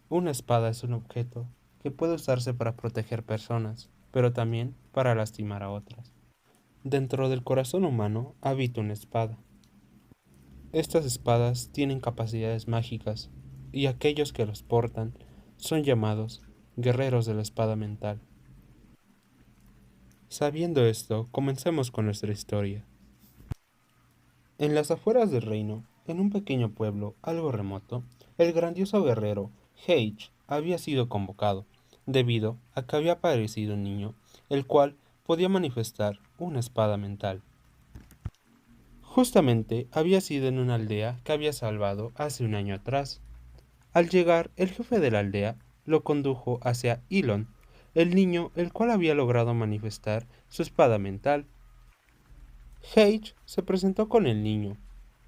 Una espada es un objeto que puede usarse para proteger personas, pero también para lastimar a otras. Dentro del corazón humano habita una espada. Estas espadas tienen capacidades mágicas, y aquellos que los portan son llamados guerreros de la espada mental. Sabiendo esto, comencemos con nuestra historia. En las afueras del reino, en un pequeño pueblo algo remoto, el grandioso guerrero Hage había sido convocado, debido a que había aparecido un niño, el cual podía manifestar una espada mental. Justamente había sido en una aldea que había salvado hace un año atrás. Al llegar, el jefe de la aldea lo condujo hacia Elon, el niño el cual había logrado manifestar su espada mental. Hage se presentó con el niño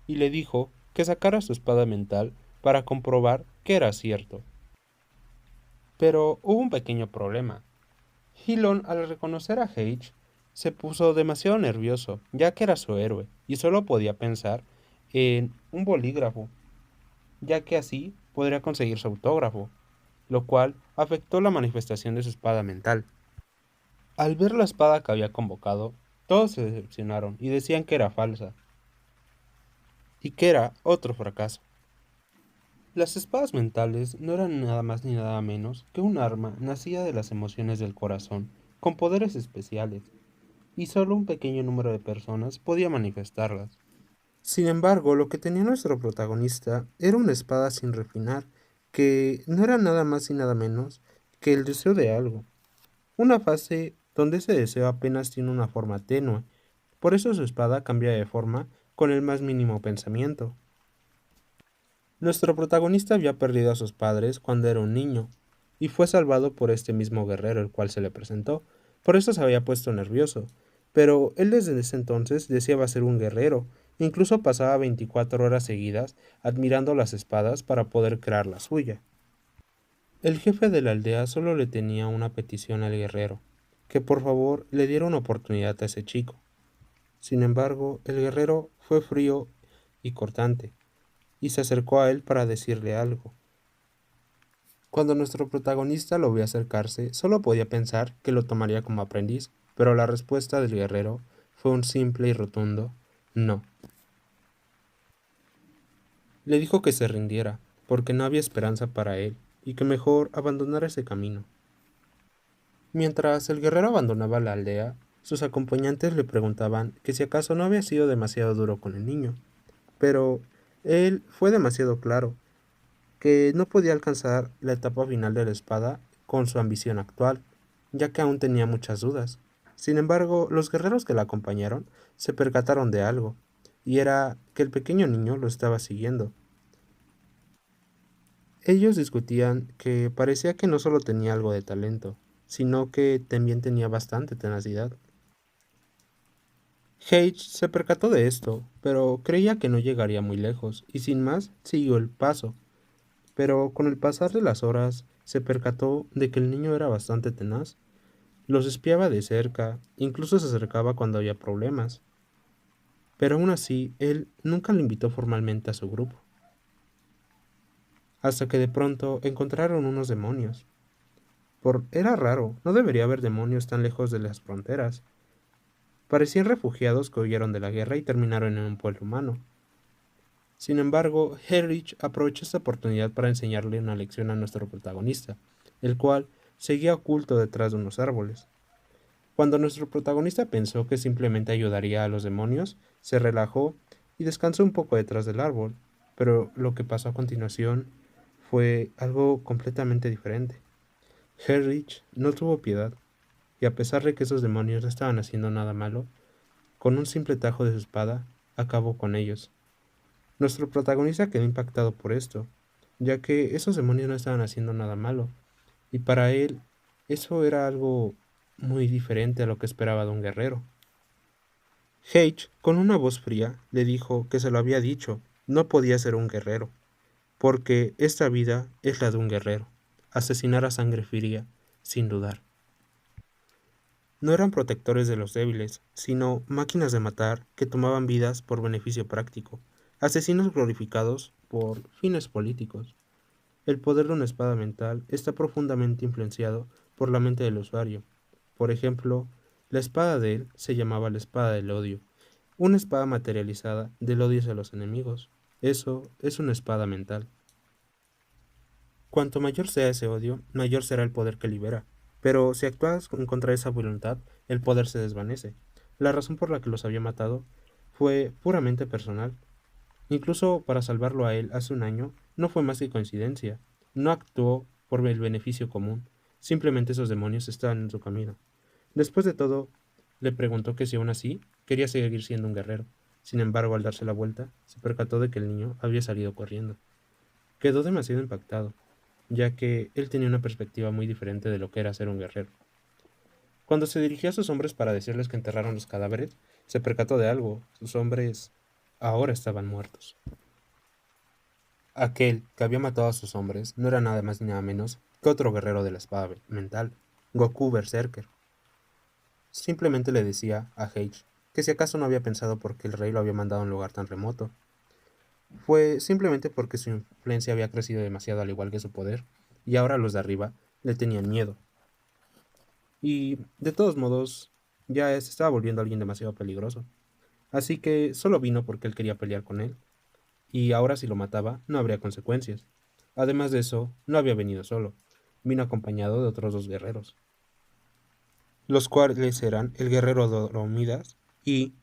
y le dijo que sacara su espada mental para comprobar que era cierto. Pero hubo un pequeño problema. Elon, al reconocer a Hage, se puso demasiado nervioso, ya que era su héroe, y solo podía pensar en un bolígrafo, ya que así podría conseguir su autógrafo, lo cual afectó la manifestación de su espada mental. Al ver la espada que había convocado, todos se decepcionaron y decían que era falsa, y que era otro fracaso. Las espadas mentales no eran nada más ni nada menos que un arma nacida de las emociones del corazón, con poderes especiales, y solo un pequeño número de personas podía manifestarlas. Sin embargo, lo que tenía nuestro protagonista era una espada sin refinar, que no era nada más y nada menos que el deseo de algo, una fase donde ese deseo apenas tiene una forma tenue, por eso su espada cambia de forma con el más mínimo pensamiento. Nuestro protagonista había perdido a sus padres cuando era un niño, y fue salvado por este mismo guerrero el cual se le presentó. Por eso se había puesto nervioso, pero él desde ese entonces deseaba ser un guerrero, incluso pasaba 24 horas seguidas admirando las espadas para poder crear la suya. El jefe de la aldea solo le tenía una petición al guerrero, que por favor le diera una oportunidad a ese chico. Sin embargo, el guerrero fue frío y cortante, y se acercó a él para decirle algo. Cuando nuestro protagonista lo vio acercarse, solo podía pensar que lo tomaría como aprendiz, pero la respuesta del guerrero fue un simple y rotundo no. Le dijo que se rindiera, porque no había esperanza para él, y que mejor abandonara ese camino. Mientras el guerrero abandonaba la aldea, sus acompañantes le preguntaban que si acaso no había sido demasiado duro con el niño, pero él fue demasiado claro, que no podía alcanzar la etapa final de la espada con su ambición actual, ya que aún tenía muchas dudas. Sin embargo, los guerreros que la acompañaron se percataron de algo, y era que el pequeño niño lo estaba siguiendo. Ellos discutían que parecía que no solo tenía algo de talento, sino que también tenía bastante tenacidad. Hage se percató de esto, pero creía que no llegaría muy lejos, y sin más siguió el paso. Pero con el pasar de las horas se percató de que el niño era bastante tenaz. Los espiaba de cerca, incluso se acercaba cuando había problemas. Pero aún así, él nunca lo invitó formalmente a su grupo. Hasta que de pronto encontraron unos demonios. Era raro, no debería haber demonios tan lejos de las fronteras. Parecían refugiados que huyeron de la guerra y terminaron en un pueblo humano. Sin embargo, Heinrich aprovechó esta oportunidad para enseñarle una lección a nuestro protagonista, el cual seguía oculto detrás de unos árboles. Cuando nuestro protagonista pensó que simplemente ayudaría a los demonios, se relajó y descansó un poco detrás del árbol, pero lo que pasó a continuación fue algo completamente diferente. Heinrich no tuvo piedad, y a pesar de que esos demonios no estaban haciendo nada malo, con un simple tajo de su espada acabó con ellos. Nuestro protagonista quedó impactado por esto, ya que esos demonios no estaban haciendo nada malo, y para él eso era algo muy diferente a lo que esperaba de un guerrero. Hage, con una voz fría, le dijo que se lo había dicho, no podía ser un guerrero, porque esta vida es la de un guerrero, asesinar a sangre fría, sin dudar. No eran protectores de los débiles, sino máquinas de matar que tomaban vidas por beneficio práctico, asesinos glorificados por fines políticos. El poder de una espada mental está profundamente influenciado por la mente del usuario. Por ejemplo, la espada de él se llamaba la espada del odio, una espada materializada del odio hacia los enemigos. Eso es una espada mental. Cuanto mayor sea ese odio, mayor será el poder que libera. Pero si actúas en contra de esa voluntad, el poder se desvanece. La razón por la que los había matado fue puramente personal. Incluso para salvarlo a él hace un año, no fue más que coincidencia. No actuó por el beneficio común. Simplemente esos demonios estaban en su camino. Después de todo, le preguntó que si aún así quería seguir siendo un guerrero. Sin embargo, al darse la vuelta, se percató de que el niño había salido corriendo. Quedó demasiado impactado, ya que él tenía una perspectiva muy diferente de lo que era ser un guerrero. Cuando se dirigió a sus hombres para decirles que enterraron los cadáveres, se percató de algo. Sus hombres ahora estaban muertos. Aquel que había matado a sus hombres no era nada más ni nada menos que otro guerrero de la espada mental, Goku Berserker. Simplemente le decía a Heich que si acaso no había pensado por qué el rey lo había mandado a un lugar tan remoto. Fue simplemente porque su influencia había crecido demasiado al igual que su poder, y ahora los de arriba le tenían miedo. Y de todos modos, ya se estaba volviendo alguien demasiado peligroso. Así que solo vino porque él quería pelear con él, y ahora si lo mataba no habría consecuencias. Además de eso, no había venido solo, vino acompañado de otros dos guerreros, los cuales eran el guerrero Doromidas y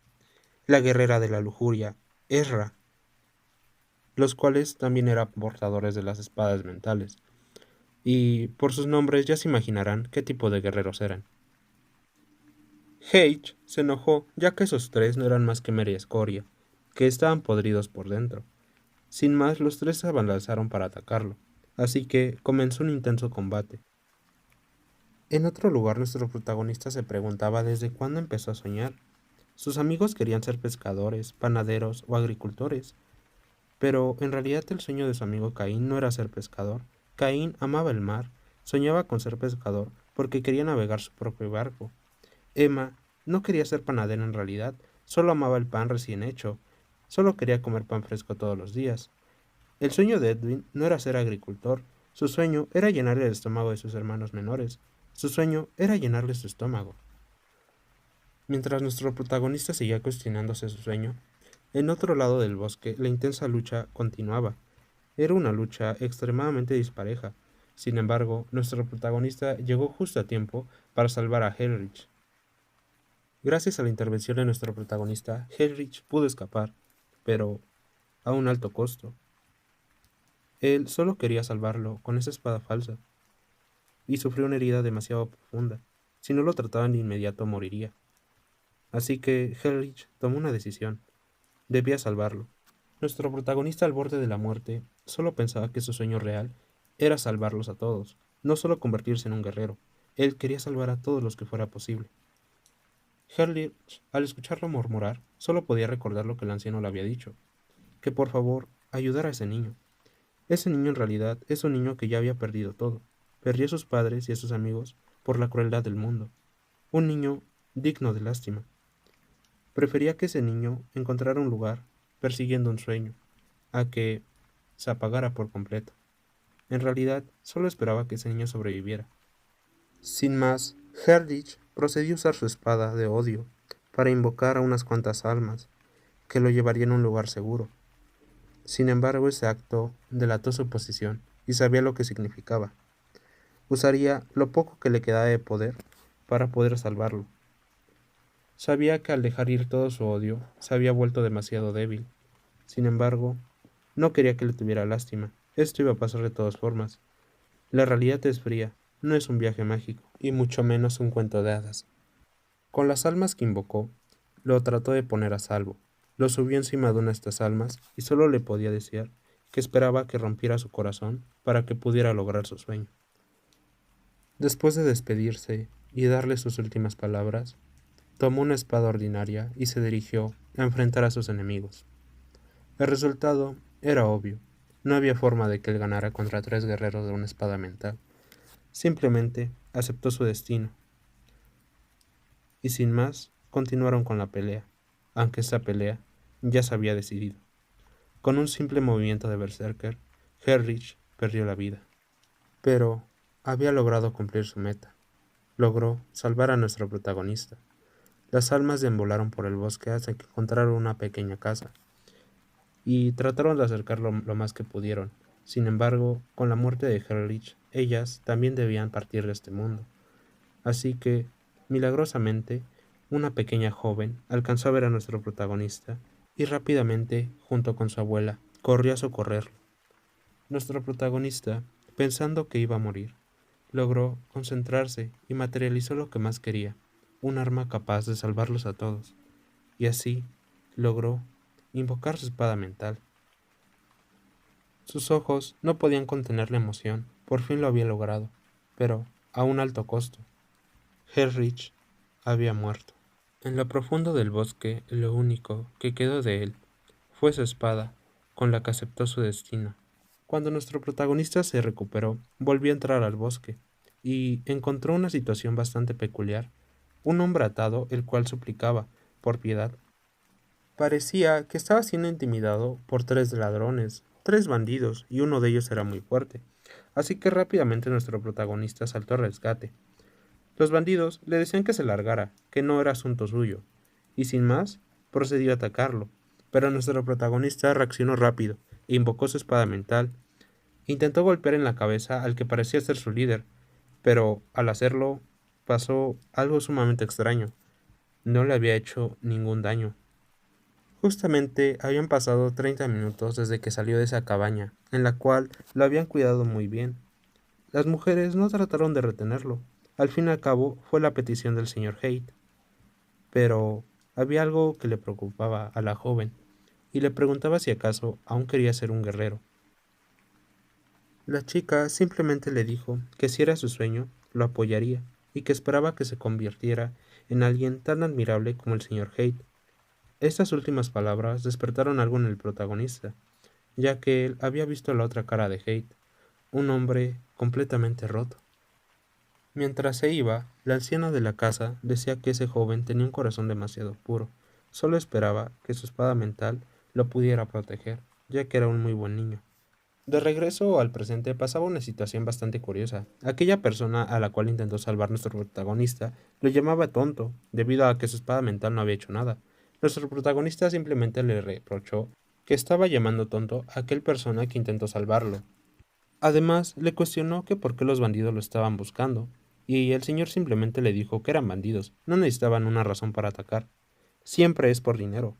la guerrera de la lujuria, Ezra, los cuales también eran portadores de las espadas mentales, y por sus nombres ya se imaginarán qué tipo de guerreros eran. Hage se enojó ya que esos tres no eran más que mera escoria, que estaban podridos por dentro. Sin más, los tres se abalanzaron para atacarlo, así que comenzó un intenso combate. En otro lugar, nuestro protagonista se preguntaba desde cuándo empezó a soñar. Sus amigos querían ser pescadores, panaderos o agricultores, pero en realidad el sueño de su amigo Caín no era ser pescador. Caín amaba el mar, soñaba con ser pescador porque quería navegar su propio barco. Emma no quería ser panadera en realidad, solo amaba el pan recién hecho, solo quería comer pan fresco todos los días. El sueño de Edwin no era ser agricultor, su sueño era llenar el estómago de sus hermanos menores, su sueño era llenarle su estómago. Mientras nuestro protagonista seguía cuestionándose su sueño, en otro lado del bosque la intensa lucha continuaba. Era una lucha extremadamente dispareja. Sin embargo, nuestro protagonista llegó justo a tiempo para salvar a Heinrich. Gracias a la intervención de nuestro protagonista, Heinrich pudo escapar, pero a un alto costo. Él solo quería salvarlo con esa espada falsa, y sufrió una herida demasiado profunda. Si no lo trataban de inmediato moriría. Así que Heinrich tomó una decisión. Debía salvarlo. Nuestro protagonista al borde de la muerte solo pensaba que su sueño real era salvarlos a todos, no solo convertirse en un guerrero. Él quería salvar a todos los que fuera posible. Heinrich, al escucharlo murmurar, solo podía recordar lo que el anciano le había dicho, que por favor ayudara a ese niño. Ese niño en realidad es un niño que ya había perdido todo. Perdió a sus padres y a sus amigos por la crueldad del mundo. Un niño digno de lástima. Prefería que ese niño encontrara un lugar persiguiendo un sueño, a que se apagara por completo. En realidad, solo esperaba que ese niño sobreviviera. Sin más, Herdich procedió a usar su espada de odio para invocar a unas cuantas almas que lo llevarían a un lugar seguro. Sin embargo, ese acto delató su posición y sabía lo que significaba. Usaría lo poco que le quedaba de poder para poder salvarlo. Sabía que al dejar ir todo su odio, se había vuelto demasiado débil. Sin embargo, no quería que le tuviera lástima. Esto iba a pasar de todas formas. La realidad es fría, no es un viaje mágico, y mucho menos un cuento de hadas. Con las almas que invocó, lo trató de poner a salvo. Lo subió encima de una de estas almas y solo le podía desear que esperaba que rompiera su corazón para que pudiera lograr su sueño. Después de despedirse y darle sus últimas palabras, tomó una espada ordinaria y se dirigió a enfrentar a sus enemigos. El resultado era obvio. No había forma de que él ganara contra tres guerreros de una espada mental. Simplemente aceptó su destino, y sin más, continuaron con la pelea, aunque esta pelea ya se había decidido. Con un simple movimiento de Berserker, Heinrich perdió la vida. Pero había logrado cumplir su meta. Logró salvar a nuestro protagonista. Las almas deambularon por el bosque hasta que encontraron una pequeña casa y trataron de acercarlo lo más que pudieron. Sin embargo, con la muerte de Herlich, ellas también debían partir de este mundo. Así que, milagrosamente, una pequeña joven alcanzó a ver a nuestro protagonista y rápidamente, junto con su abuela, corrió a socorrerlo. Nuestro protagonista, pensando que iba a morir, logró concentrarse y materializó lo que más quería, un arma capaz de salvarlos a todos, y así logró invocar su espada mental. Sus ojos no podían contener la emoción, por fin lo había logrado, pero a un alto costo. Herrich había muerto. En lo profundo del bosque, lo único que quedó de él fue su espada, con la que aceptó su destino. Cuando nuestro protagonista se recuperó, volvió a entrar al bosque y encontró una situación bastante peculiar. Un hombre atado, el cual suplicaba, por piedad. Parecía que estaba siendo intimidado por tres ladrones, tres bandidos, y uno de ellos era muy fuerte. Así que rápidamente nuestro protagonista saltó al rescate. Los bandidos le decían que se largara, que no era asunto suyo, y sin más, procedió a atacarlo. Pero nuestro protagonista reaccionó rápido e invocó su espada mental. Intentó golpear en la cabeza al que parecía ser su líder, pero al hacerlo pasó algo sumamente extraño. No le había hecho ningún daño. Justamente habían pasado 30 minutos desde que salió de esa cabaña, en la cual lo habían cuidado muy bien. Las mujeres no trataron de retenerlo. Al fin y al cabo fue la petición del señor Haight. Pero había algo que le preocupaba a la joven, y le preguntaba si acaso aún quería ser un guerrero. La chica simplemente le dijo que si era su sueño, lo apoyaría, y que esperaba que se convirtiera en alguien tan admirable como el señor Haight. Estas últimas palabras despertaron algo en el protagonista, ya que él había visto la otra cara de Haight, un hombre completamente roto. Mientras se iba, la anciana de la casa decía que ese joven tenía un corazón demasiado puro. Solo esperaba que su espada mental lo pudiera proteger, ya que era un muy buen niño. De regreso al presente pasaba una situación bastante curiosa. Aquella persona a la cual intentó salvar nuestro protagonista lo llamaba tonto, debido a que su espada mental no había hecho nada. Nuestro protagonista simplemente le reprochó que estaba llamando tonto a aquel persona que intentó salvarlo. Además, le cuestionó que por qué los bandidos lo estaban buscando, y el señor simplemente le dijo que eran bandidos, no necesitaban una razón para atacar. Siempre es por dinero.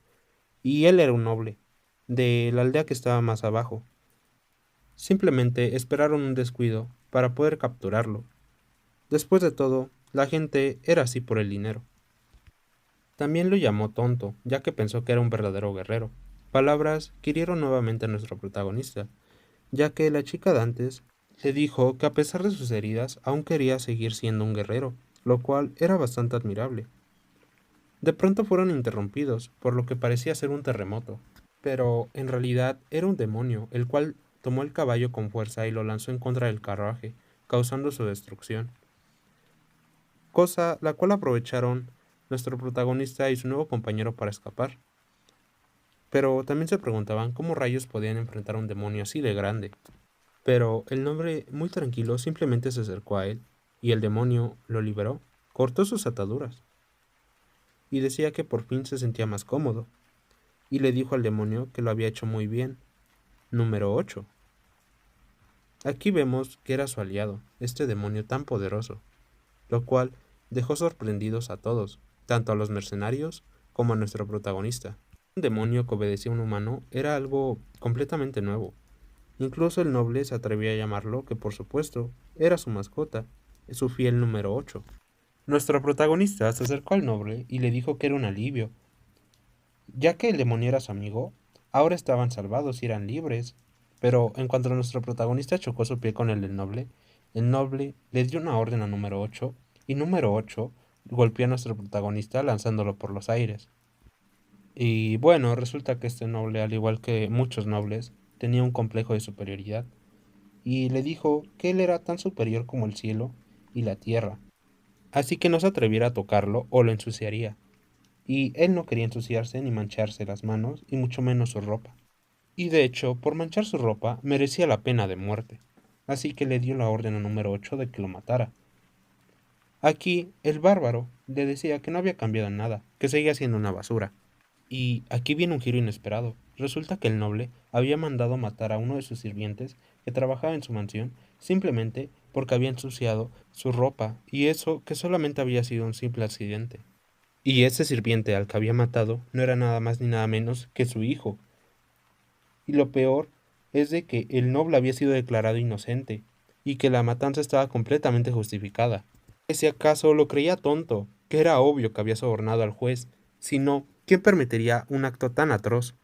Y él era un noble, de la aldea que estaba más abajo. Simplemente esperaron un descuido para poder capturarlo. Después de todo, la gente era así por el dinero. También lo llamó tonto, ya que pensó que era un verdadero guerrero. Palabras que hirieron nuevamente a nuestro protagonista, ya que la chica de antes le dijo que a pesar de sus heridas aún quería seguir siendo un guerrero, lo cual era bastante admirable. De pronto fueron interrumpidos, por lo que parecía ser un terremoto, pero en realidad era un demonio, el cual tomó el caballo con fuerza y lo lanzó en contra del carruaje, causando su destrucción, cosa la cual aprovecharon nuestro protagonista y su nuevo compañero para escapar. Pero también se preguntaban cómo rayos podían enfrentar a un demonio así de grande. Pero el hombre, muy tranquilo, simplemente se acercó a él, y el demonio lo liberó, cortó sus ataduras, y decía que por fin se sentía más cómodo, y le dijo al demonio que lo había hecho muy bien. Número 8. Aquí vemos que era su aliado, este demonio tan poderoso, lo cual dejó sorprendidos a todos, tanto a los mercenarios como a nuestro protagonista. Un demonio que obedecía a un humano era algo completamente nuevo. Incluso el noble se atrevió a llamarlo, que por supuesto era su mascota, su fiel número 8. Nuestro protagonista se acercó al noble y le dijo que era un alivio, ya que el demonio era su amigo, ahora estaban salvados y eran libres. Pero en cuanto nuestro protagonista chocó su pie con el noble le dio una orden a número 8 y número 8 golpeó a nuestro protagonista lanzándolo por los aires. Y bueno, resulta que este noble, al igual que muchos nobles, tenía un complejo de superioridad, y le dijo que él era tan superior como el cielo y la tierra, así que no se atreviera a tocarlo o lo ensuciaría, y él no quería ensuciarse ni mancharse las manos y mucho menos su ropa. y de hecho, por manchar su ropa, merecía la pena de muerte, así que le dio la orden a número 8 de que lo matara. Aquí, el bárbaro le decía que no había cambiado en nada, que seguía siendo una basura. Y aquí viene un giro inesperado. Resulta que el noble había mandado matar a uno de sus sirvientes que trabajaba en su mansión simplemente porque había ensuciado su ropa, y eso que solamente había sido un simple accidente. Y ese sirviente al que había matado no era nada más ni nada menos que su hijo. Y lo peor es de que el noble había sido declarado inocente y que la matanza estaba completamente justificada. Que si acaso lo creía tonto, que era obvio que había sobornado al juez, si no, ¿quién permitiría un acto tan atroz?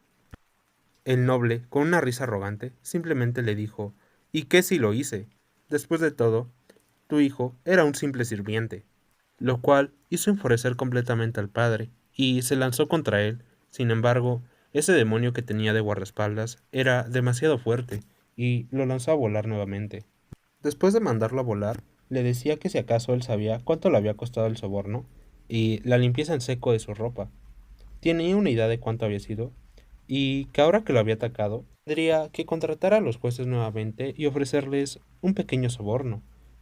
El noble, con una risa arrogante, simplemente le dijo: ¿Y qué si lo hice? Después de todo, tu hijo era un simple sirviente, lo cual hizo enfurecer completamente al padre, y se lanzó contra él. Sin embargo, ese demonio que tenía de guardaespaldas era demasiado fuerte, y lo lanzó a volar nuevamente. Después de mandarlo a volar, le decía que si acaso él sabía cuánto le había costado el soborno y la limpieza en seco de su ropa. Tenía una idea de cuánto había sido, y que ahora que lo había atacado, tendría que contratar a los jueces nuevamente y ofrecerles un pequeño soborno,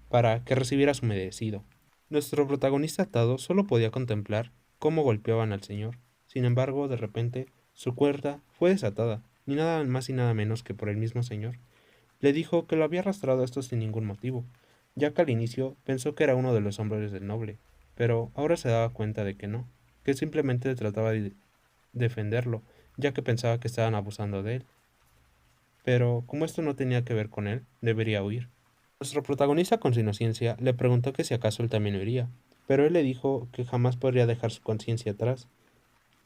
para que recibiera su merecido. Nuestro protagonista atado solo podía contemplar cómo golpeaban al señor. Sin embargo, de repente, su cuerda fue desatada, ni nada más y nada menos que por el mismo señor. Le dijo que lo había arrastrado a esto sin ningún motivo, ya que al inicio pensó que era uno de los hombres del noble, pero ahora se daba cuenta de que no, que simplemente trataba de defenderlo, ya que pensaba que estaban abusando de él. Pero como esto no tenía que ver con él, debería huir. Nuestro protagonista, con su inocencia, le preguntó que si acaso él también huiría, pero él le dijo que jamás podría dejar su conciencia atrás.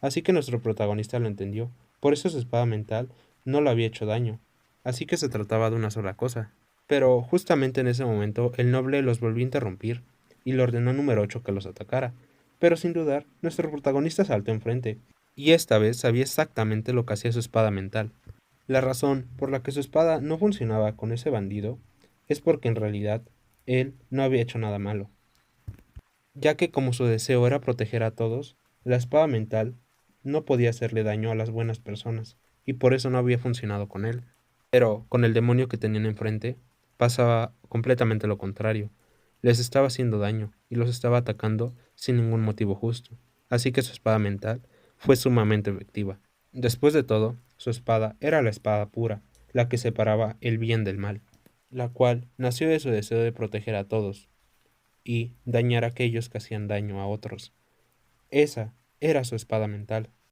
Así que nuestro protagonista lo entendió, por eso su espada mental no le había hecho daño, así que se trataba de una sola cosa. Pero justamente en ese momento el noble los volvió a interrumpir y le ordenó a número 8 que los atacara. Pero sin dudar, nuestro protagonista saltó enfrente, y esta vez sabía exactamente lo que hacía su espada mental. La razón por la que su espada no funcionaba con ese bandido es porque en realidad él no había hecho nada malo, ya que como su deseo era proteger a todos, la espada mental no podía hacerle daño a las buenas personas, y por eso no había funcionado con él. Pero con el demonio que tenían enfrente, pasaba completamente lo contrario. Les estaba haciendo daño y los estaba atacando sin ningún motivo justo. Así que su espada mental fue sumamente efectiva. Después de todo, su espada era la espada pura, la que separaba el bien del mal, la cual nació de su deseo de proteger a todos y dañar a aquellos que hacían daño a otros. Esa era su espada mental.